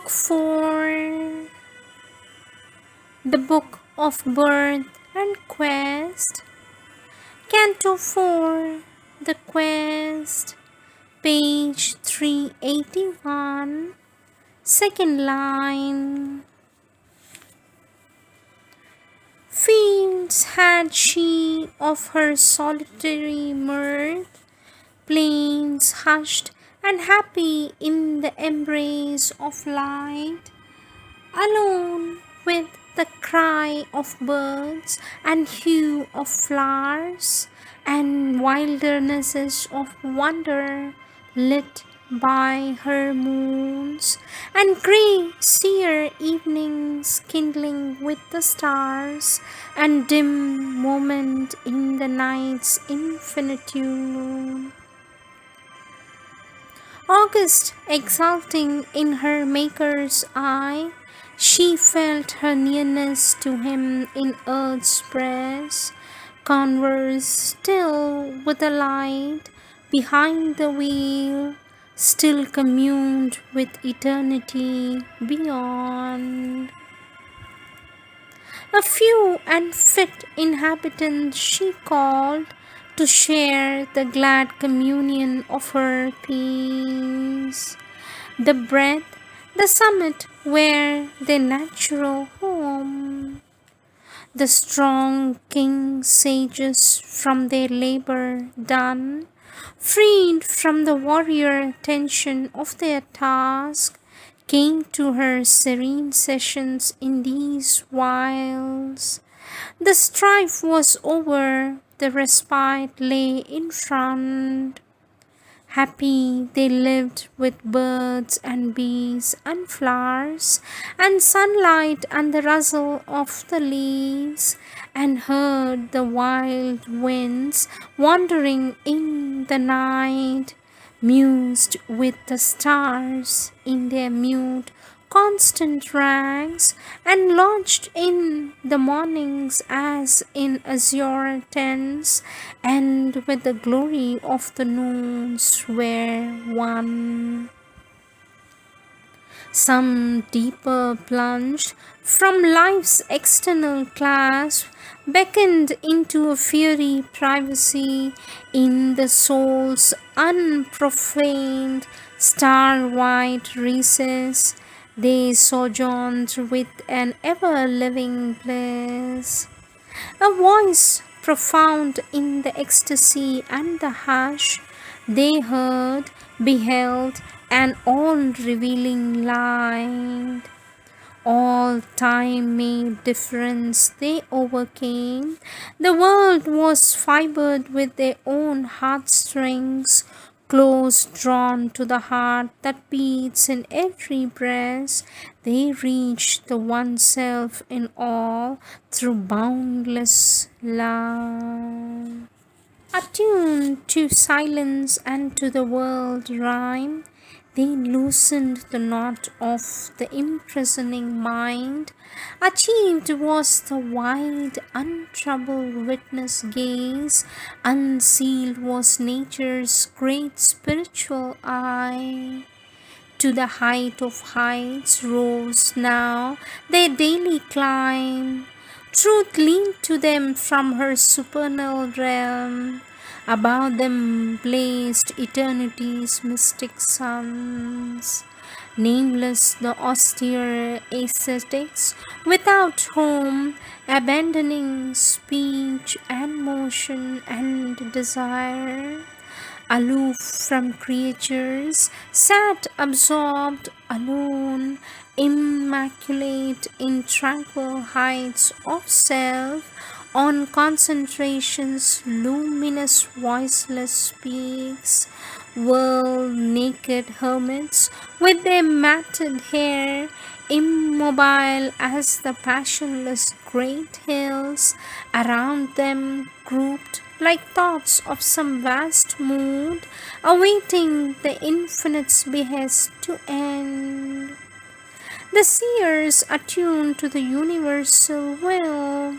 Book 4. The Book of Birth and Quest. Canto 4. The Quest. Page 381. Second line. Fields had she of her solitary mirth, plains hushed and happy in the embrace of light, alone with the cry of birds and hue of flowers, and wildernesses of wonder lit by her moons, and grey sear evenings kindling with the stars, and dim moment in the night's infinitude. August exulting in her Maker's eye, she felt her nearness to him in earth's breast, conversed still with the light behind the veil, still communed with eternity beyond. A few and fit inhabitants she called to share the glad communion of her peace. The breath, the summit where their natural home. The strong king sages from their labor done, freed from the warrior tension of their task, came to her serene sessions in these wilds. The strife was over, the respite lay in front. Happy they lived with birds and bees and flowers and sunlight and the rustle of the leaves, and heard the wild winds wandering in the night, mused with the stars in their mute constant ranks, and lodged in the mornings as in azure tents, and with the glory of the noons were one. Some deeper plunged from life's external clasp, beckoned into a fiery privacy in the soul's unprofaned star-white recess. They sojourned with an ever-living bliss. A voice profound in the ecstasy and the hush, they heard, beheld, an all-revealing light. All time made difference they overcame. The world was fibered with their own heartstrings, close drawn to the heart that beats in every breast. They reached the one self in all through boundless love. Attuned to silence and to the world rhyme, they loosened the knot of the imprisoning mind. Achieved was the wide, untroubled witness gaze. Unsealed was nature's great spiritual eye. To the height of heights rose now their daily climb. Truth leaned to them from her supernal realm. Above them blazed eternity's mystic suns. Nameless the austere ascetics, without home, abandoning speech and motion and desire. Aloof from creatures, sat absorbed, alone, immaculate in tranquil heights of self. On concentration's luminous voiceless peaks, world naked hermits with their matted hair, immobile as the passionless great hills, around them grouped like thoughts of some vast mood, awaiting the infinite's behest to end. The seers attuned to the universal will,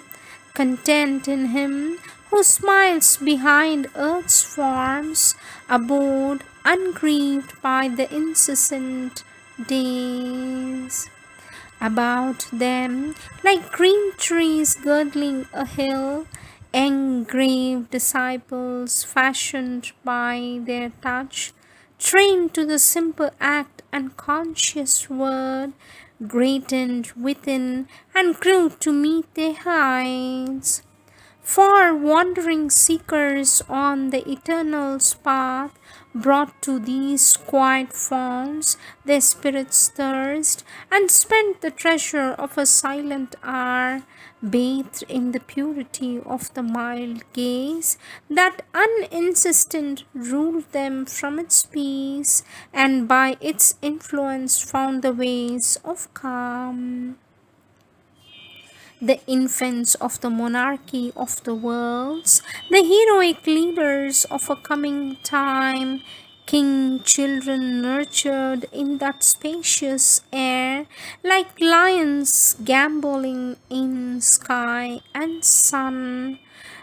content in him who smiles behind earth's forms, abode ungrieved by the incessant days. About them, like green trees girdling a hill, engraved disciples fashioned by their touch, trained to the simple act and conscious word, greatened within and grew to meet their heights. For wandering seekers on the Eternal's path, brought to these quiet founts their spirits' thirst, and spent the treasure of a silent hour, bathed in the purity of the mild gaze that uninsistent ruled them from its peace, and by its influence found the ways of calm. The infants of the monarchy of the worlds, the heroic leaders of a coming time, king children nurtured in that spacious air, like lions gamboling in sky and sun,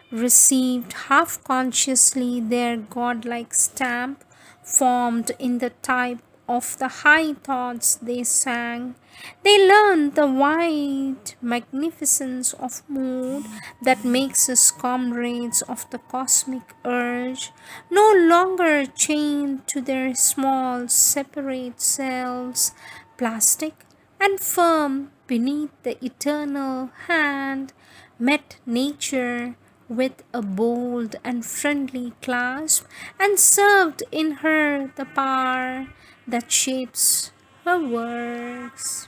received half consciously their godlike stamp, formed in the type of the high thoughts they sang. They learned the wide magnificence of mood that makes us comrades of the cosmic urge, no longer chained to their small separate selves, plastic and firm beneath the eternal hand, met nature with a bold and friendly clasp, and served in her the power that shapes her works.